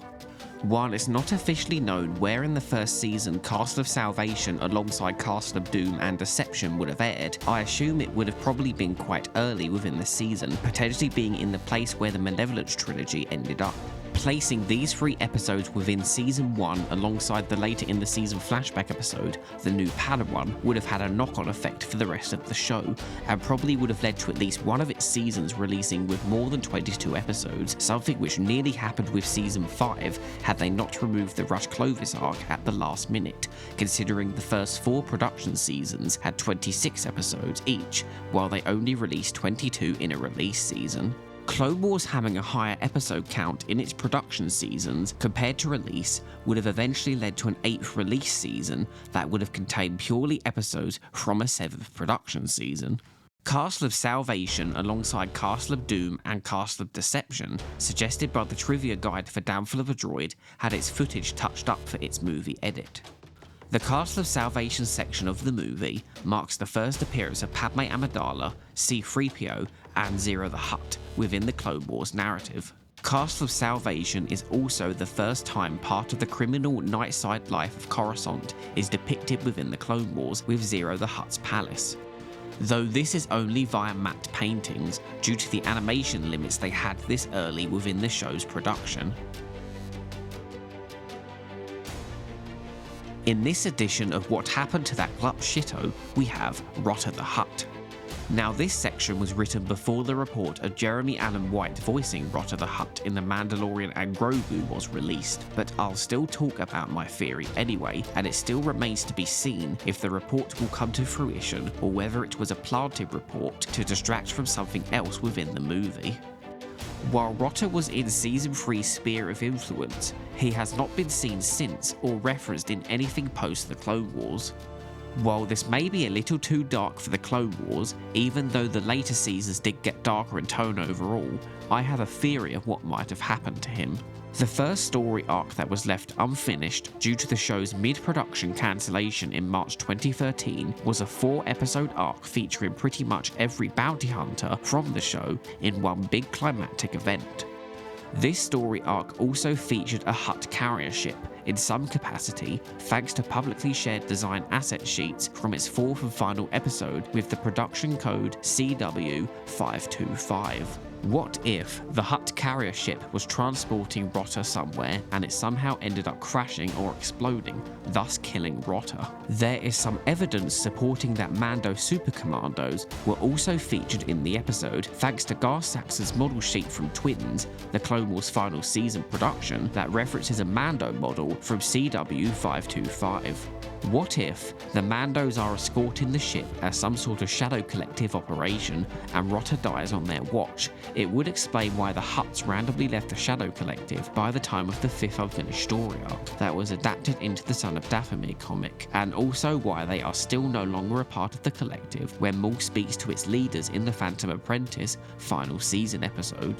While it's not officially known where in the first season Castle of Salvation alongside Castle of Doom and Deception would have aired, I assume it would have probably been quite early within the season, potentially being in the place where the Malevolence trilogy ended up. Placing these 3 episodes within Season 1 alongside the later in the season flashback episode, The New Padawan, would have had a knock-on effect for the rest of the show, and probably would have led to at least one of its seasons releasing with more than 22 episodes, something which nearly happened with Season 5 had they not removed the Rush Clovis arc at the last minute, considering the first 4 production seasons had 26 episodes each, while they only released 22 in a release season. Clone Wars having a higher episode count in its production seasons compared to release would have eventually led to an 8th release season that would have contained purely episodes from a 7th production season. Castle of Salvation alongside Castle of Doom and Castle of Deception, suggested by the trivia guide for Downfall of a Droid, had its footage touched up for its movie edit. The Castle of Salvation section of the movie marks the first appearance of Padme Amidala, C-3PO, and Zero the Hutt within the Clone Wars narrative. Castle of Salvation is also the first time part of the criminal night-side life of Coruscant is depicted within the Clone Wars with Zero the Hutt's palace. Though this is only via matte paintings due to the animation limits they had this early within the show's production. In this edition of What Happened to That Glup Shitto, we have Rotta the Hutt. Now this section was written before the report of Jeremy Allen White voicing Rotta the Hutt in The Mandalorian and Grogu was released, but I'll still talk about my theory anyway, and it still remains to be seen if the report will come to fruition or whether it was a planted report to distract from something else within the movie. While Rotta was in Season 3's Sphere of Influence, he has not been seen since or referenced in anything post the Clone Wars. While this may be a little too dark for the Clone Wars, even though the later seasons did get darker in tone overall, I have a theory of what might have happened to him. The first story arc that was left unfinished due to the show's mid-production cancellation in March 2013 was a 4-episode arc featuring pretty much every bounty hunter from the show in one big climactic event. This story arc also featured a Hutt carrier ship in some capacity thanks to publicly shared design asset sheets from its 4th and final episode with the production code CW525. What if the Hutt carrier ship was transporting Rotta somewhere and it somehow ended up crashing or exploding, thus killing Rotta? There is some evidence supporting that Mando super commandos were also featured in the episode thanks to Gar Saxon's model sheet from Twins, the Clone Wars final season production that references a Mando model from CW525. What if the Mandos are escorting the ship as some sort of Shadow Collective operation and Rotta dies on their watch? It would explain why the Hutts randomly left the Shadow Collective by the time of the 5th unfinished story arc that was adapted into the Son of Dathomir comic, and also why they are still no longer a part of the Collective when Maul speaks to its leaders in the Phantom Apprentice final season episode.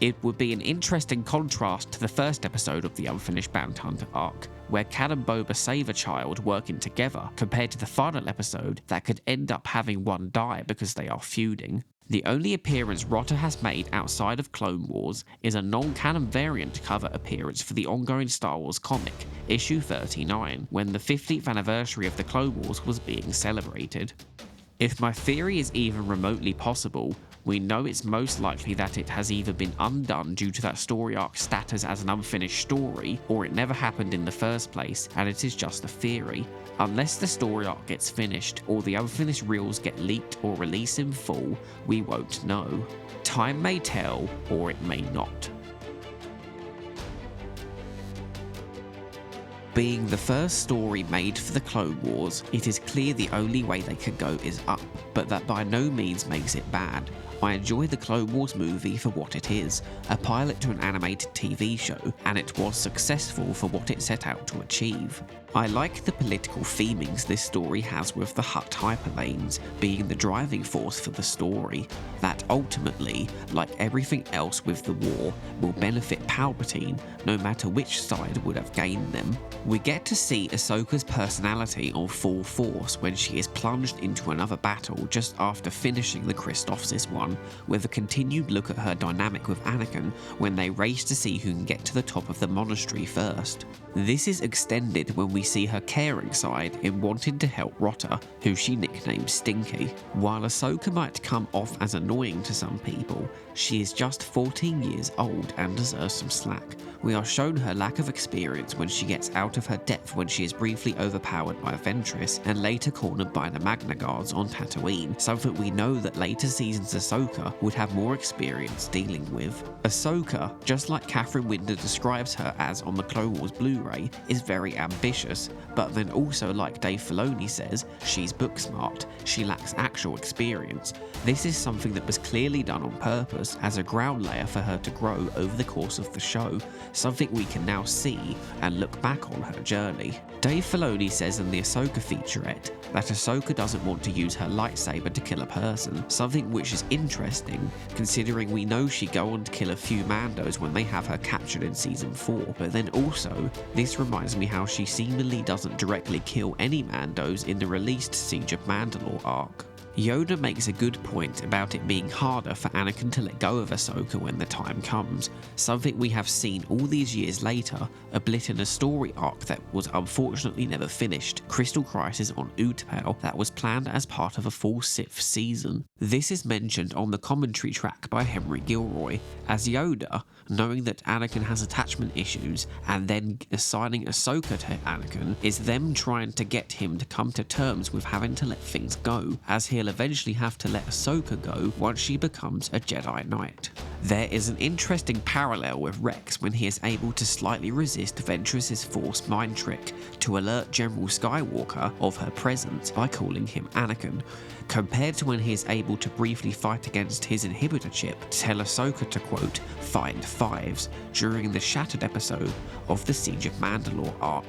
It would be an interesting contrast to the first episode of the Unfinished Bounty Hunter arc, where Cal and Boba save a child working together, compared to the final episode that could end up having one die because they are feuding. The only appearance Rotta has made outside of Clone Wars is a non-canon variant cover appearance for the ongoing Star Wars comic, issue 39, when the 50th anniversary of the Clone Wars was being celebrated. If my theory is even remotely possible, we know it's most likely that it has either been undone due to that story arc's status as an unfinished story, or it never happened in the first place and it is just a theory. Unless the story arc gets finished, or the unfinished reels get leaked or released in full, we won't know. Time may tell, or it may not. Being the first story made for the Clone Wars, it is clear the only way they could go is up, but that by no means makes it bad. I enjoy the Clone Wars movie for what it is, a pilot to an animated TV show, and it was successful for what it set out to achieve. I like the political themings this story has with the Hutt hyperlanes being the driving force for the story, that ultimately, like everything else with the war, will benefit Palpatine no matter which side would have gained them. We get to see Ahsoka's personality on full force when she is plunged into another battle just after finishing the Christophsis one, with a continued look at her dynamic with Anakin when they race to see who can get to the top of the monastery first. This is extended when we see her caring side in wanting to help Rotta, who she nicknamed Stinky. While Ahsoka might come off as annoying to some people, she is just 14 years old and deserves some slack. We are shown her lack of experience when she gets out of her depth when she is briefly overpowered by Ventress and later cornered by the Magna Guards on Tatooine, something we know that later seasons Ahsoka would have more experience dealing with. Ahsoka, just like Catherine Winder describes her as on the Clone Wars Blu-ray, is very ambitious, but then also like Dave Filoni says, she's book smart, she lacks actual experience. This is something that was clearly done on purpose as a ground layer for her to grow over the course of the show, something we can now see and look back on her journey. Dave Filoni says in the Ahsoka featurette that Ahsoka doesn't want to use her lightsaber to kill a person, something which is interesting considering we know she go on to kill a few Mandos when they have her captured in season 4, but then also this reminds me how she seemingly doesn't directly kill any Mandos in the released Siege of Mandalore arc. Yoda makes a good point about it being harder for Anakin to let go of Ahsoka when the time comes, something we have seen all these years later, a blit in a story arc that was unfortunately never finished, Crystal Crisis on Utapau, that was planned as part of a full Sith season. This is mentioned on the commentary track by Henry Gilroy, as Yoda, knowing that Anakin has attachment issues and then assigning Ahsoka to Anakin, is them trying to get him to come to terms with having to let things go, as he'll eventually have to let Ahsoka go once she becomes a Jedi Knight. There is an interesting parallel with Rex when he is able to slightly resist Ventress's Force mind trick to alert General Skywalker of her presence by calling him Anakin, compared to when he is able to briefly fight against his inhibitor chip to tell Ahsoka to quote, "find fives" during the Shattered episode of the Siege of Mandalore arc.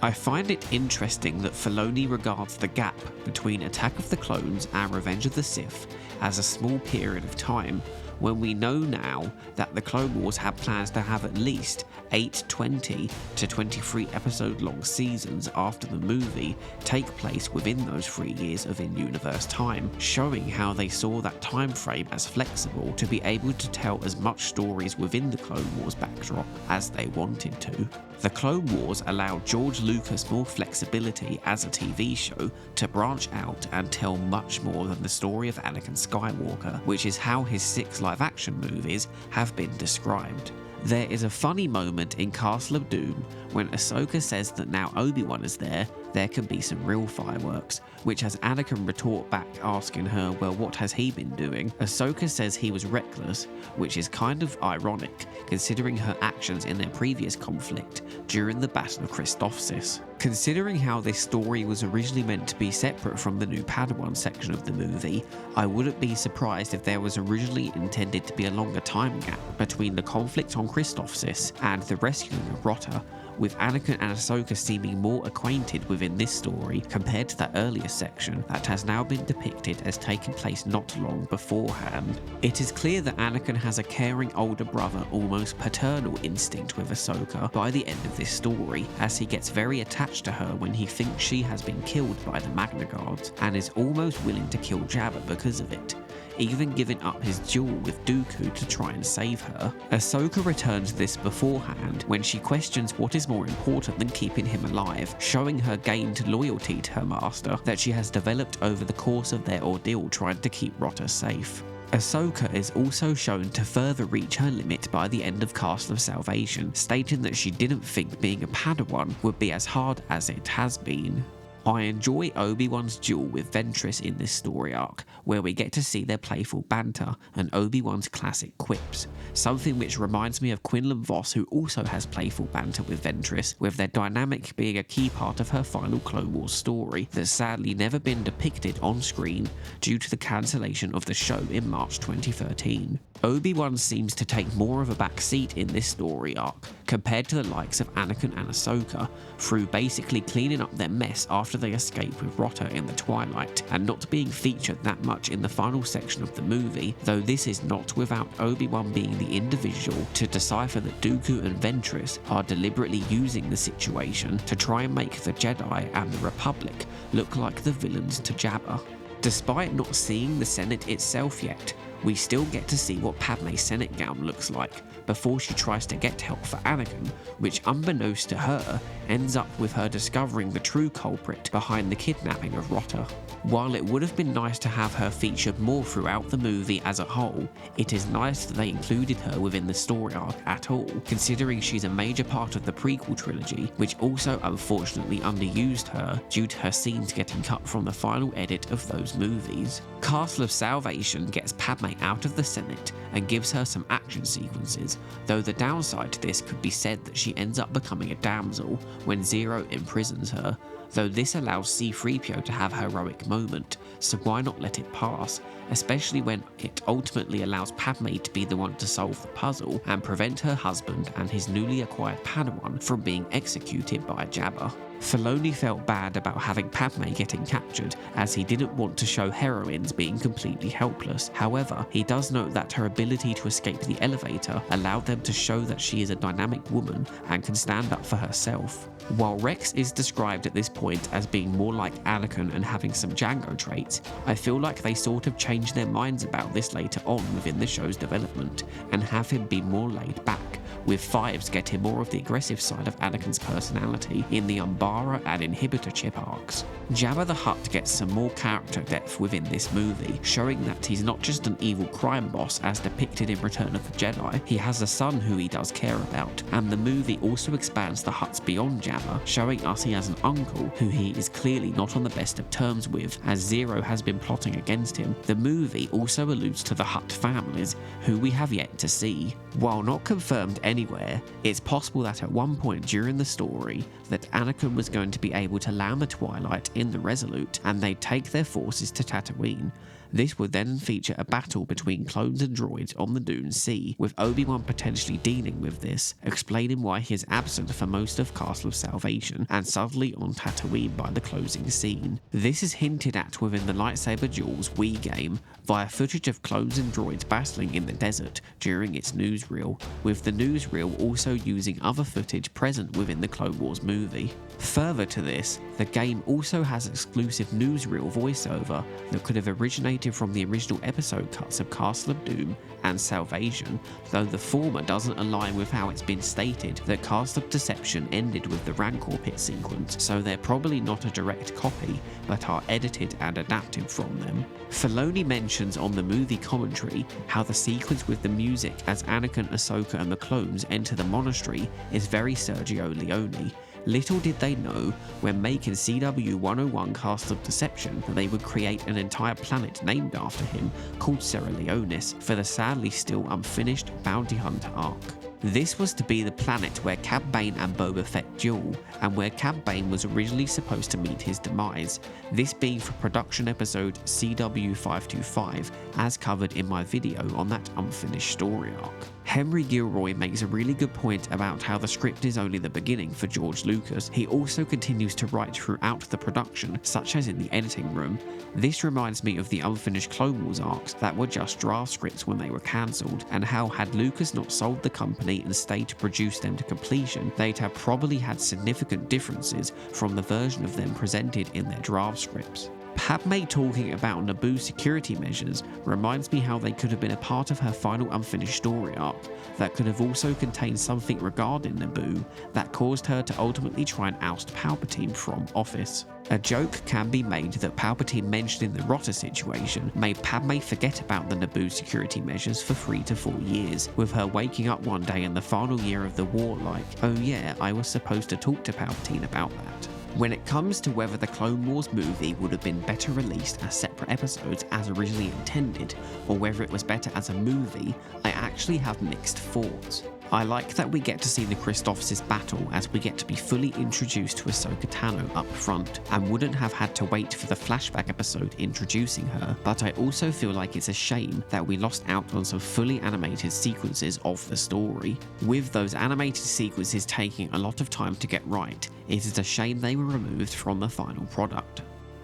I find it interesting that Filoni regards the gap between Attack of the Clones and Revenge of the Sith as a small period of time, when we know now that the Clone Wars had plans to have at least 8 20 to 23 episode long seasons after the movie take place within those 3 years of in-universe time, showing how they saw that time frame as flexible to be able to tell as much stories within the Clone Wars backdrop as they wanted to. The Clone Wars allowed George Lucas more flexibility as a TV show to branch out and tell much more than the story of Anakin Skywalker, which is how his 6 live-action movies have been described. There is a funny moment in Castle of Doom when Ahsoka says that now Obi-Wan is there can be some real fireworks, which has Anakin retort back asking her, well, what has he been doing? Ahsoka says he was reckless, which is kind of ironic considering her actions in their previous conflict during the Battle of Christophsis. Considering how this story was originally meant to be separate from the new Padawan section of the movie, I wouldn't be surprised if there was originally intended to be a longer time gap between the conflict on Christophsis and the rescuing of Rotta, with Anakin and Ahsoka seeming more acquainted within this story compared to that earlier section that has now been depicted as taking place not long beforehand. It is clear that Anakin has a caring older brother, almost paternal instinct with Ahsoka by the end of this story, as he gets very attached to her when he thinks she has been killed by the Magna Guards, and is almost willing to kill Jabba because of it, even giving up his duel with Dooku to try and save her. Ahsoka returns this beforehand when she questions what is more important than keeping him alive, showing her gained loyalty to her master that she has developed over the course of their ordeal trying to keep Rotta safe. Ahsoka is also shown to further reach her limit by the end of Castle of Salvation, stating that she didn't think being a Padawan would be as hard as it has been. I enjoy Obi-Wan's duel with Ventress in this story arc, where we get to see their playful banter and Obi-Wan's classic quips, something which reminds me of Quinlan Vos, who also has playful banter with Ventress, with their dynamic being a key part of her final Clone Wars story that's sadly never been depicted on screen due to the cancellation of the show in March 2013. Obi-Wan seems to take more of a back seat in this story arc compared to the likes of Anakin and Ahsoka, through basically cleaning up their mess after they escape with Rotta in the Twilight and not being featured that much in the final section of the movie, though this is not without Obi-Wan being the individual to decipher that Dooku and Ventress are deliberately using the situation to try and make the Jedi and the Republic look like the villains to Jabba. Despite not seeing the Senate itself yet, we still get to see what Padme's Senate gown looks like before she tries to get help for Anakin, which unbeknownst to her ends up with her discovering the true culprit behind the kidnapping of Rotta. While it would have been nice to have her featured more throughout the movie as a whole, it is nice that they included her within the story arc at all, considering she's a major part of the prequel trilogy, which also unfortunately underused her due to her scenes getting cut from the final edit of those movies. Castle of Salvation gets Padme out of the Senate and gives her some action sequences, though the downside to this could be said that she ends up becoming a damsel when Zero imprisons her, though this allows C-3PO to have a heroic moment, so why not let it pass, especially when it ultimately allows Padme to be the one to solve the puzzle and prevent her husband and his newly acquired Padawan from being executed by Jabba. Filoni felt bad about having Padme getting captured, as he didn't want to show heroines being completely helpless. However, he does note that her ability to escape the elevator allowed them to show that she is a dynamic woman and can stand up for herself. While Rex is described at this point as being more like Anakin and having some Jango traits, I feel like they sort of changed their minds about this later on within the show's development, and have him be more laid back, with Fives getting more of the aggressive side of Anakin's personality in the Umbara and Inhibitor chip arcs. Jabba the Hutt gets some more character depth within this movie, showing that he's not just an evil crime boss as depicted in Return of the Jedi, he has a son who he does care about, and the movie also expands the Hutts beyond Jabba, showing us he has an uncle who he is clearly not on the best of terms with, as Zero has been plotting against him. The movie also alludes to the Hutt families, who we have yet to see. While not confirmed anywhere, it's possible that at one point during the story that Anakin was going to be able to land the Twilight in the Resolute, and they'd take their forces to Tatooine. This would then feature a battle between clones and droids on the Dune Sea, with Obi-Wan potentially dealing with this, explaining why he is absent for most of Castle of Salvation and suddenly on Tatooine by the closing scene. This is hinted at within the Lightsaber Duels Wii game via footage of clones and droids battling in the desert during its newsreel, with the newsreel also using other footage present within the Clone Wars movie. Further to this, the game also has exclusive newsreel voiceover that could have originated from the original episode cuts of Castle of Doom and Salvation, though the former doesn't align with how it's been stated that Castle of Deception ended with the Rancor pit sequence, so they're probably not a direct copy, but are edited and adapted from them. Filoni mentions on the movie commentary how the sequence with the music as Anakin, Ahsoka and the clones enter the monastery is very Sergio Leone. Little did they know, when making CW 101 Castle of Deception, that they would create an entire planet named after him called Serra Leonis for the sadly still unfinished Bounty Hunter arc. This was to be the planet where Cad Bane and Boba Fett duel, and where Cad Bane was originally supposed to meet his demise, this being for production episode CW525, as covered in my video on that unfinished story arc. Henry Gilroy makes a really good point about how the script is only the beginning for George Lucas. He also continues to write throughout the production, such as in the editing room. This reminds me of the unfinished Clone Wars arcs that were just draft scripts when they were cancelled, and how had Lucas not sold the company and stayed to produce them to completion, they'd have probably had significant differences from the version of them presented in their draft scripts. Padme talking about Naboo's security measures reminds me how they could have been a part of her final unfinished story arc that could have also contained something regarding Naboo that caused her to ultimately try and oust Palpatine from office. A joke can be made that Palpatine mentioned in the Rotta situation made Padme forget about the Naboo security measures for 3 to 4 years, with her waking up one day in the final year of the war like, oh yeah, I was supposed to talk to Palpatine about that. When it comes to whether the Clone Wars movie would have been better released as separate episodes as originally intended, or whether it was better as a movie, I actually have mixed thoughts. I like that we get to see the Christophsis battle, as we get to be fully introduced to Ahsoka Tano up front, and wouldn't have had to wait for the flashback episode introducing her, but I also feel like it's a shame that we lost out on some fully animated sequences of the story. With those animated sequences taking a lot of time to get right, it is a shame they were removed from the final product.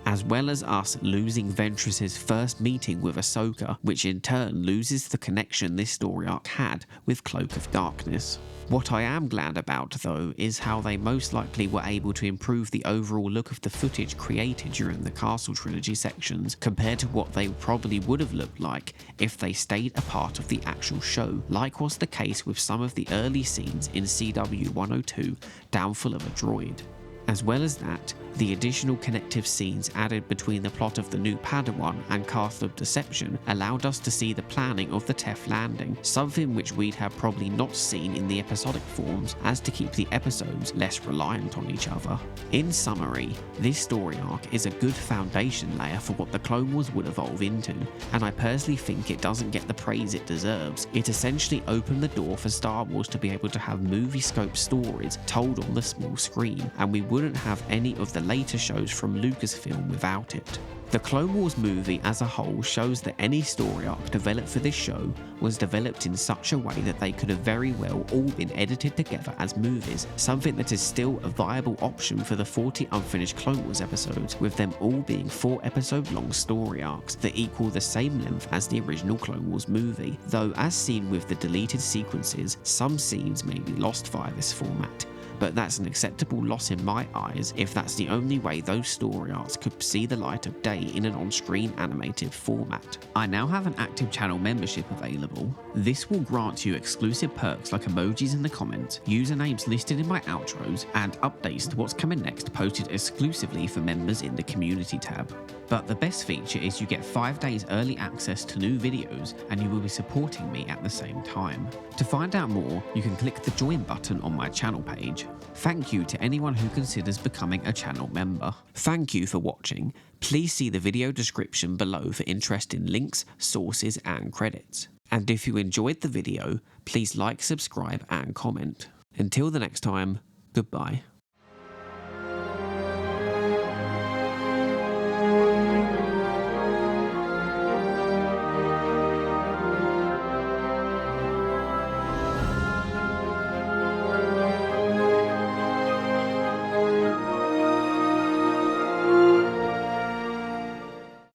As well as us losing Ventress's first meeting with Ahsoka, which in turn loses the connection this story arc had with Cloak of Darkness. What I am glad about though is how they most likely were able to improve the overall look of the footage created during the Castle Trilogy sections compared to what they probably would have looked like if they stayed a part of the actual show, like was the case with some of the early scenes in CW 102, Downfall of a Droid. As well as that, the additional connective scenes added between the plot of the new Padawan and Castle of Deception allowed us to see the planning of the Teth landing, something which we'd have probably not seen in the episodic forms, as to keep the episodes less reliant on each other. In summary, this story arc is a good foundation layer for what the Clone Wars would evolve into, and I personally think it doesn't get the praise it deserves. It essentially opened the door for Star Wars to be able to have movie-scope stories told on the small screen, and we wouldn't have any of the later shows from Lucasfilm without it. The Clone Wars movie as a whole shows that any story arc developed for this show was developed in such a way that they could have very well all been edited together as movies, something that is still a viable option for the 40 unfinished Clone Wars episodes, with them all being 4-episode long story arcs that equal the same length as the original Clone Wars movie, though as seen with the deleted sequences, some scenes may be lost via this format. but that's an acceptable loss in my eyes if that's the only way those story arcs could see the light of day in an on-screen animated format. I now have an active channel membership available. This will grant you exclusive perks like emojis in the comments, usernames listed in my outros, and updates to what's coming next posted exclusively for members in the community tab. But the best feature is you get 5 days early access to new videos, and you will be supporting me at the same time. To find out more, you can click the join button on my channel page. Thank you to anyone who considers becoming a channel member. Thank you for watching. Please see the video description below for interesting links, sources and credits. And if you enjoyed the video, please like, subscribe and comment. Until the next time, goodbye.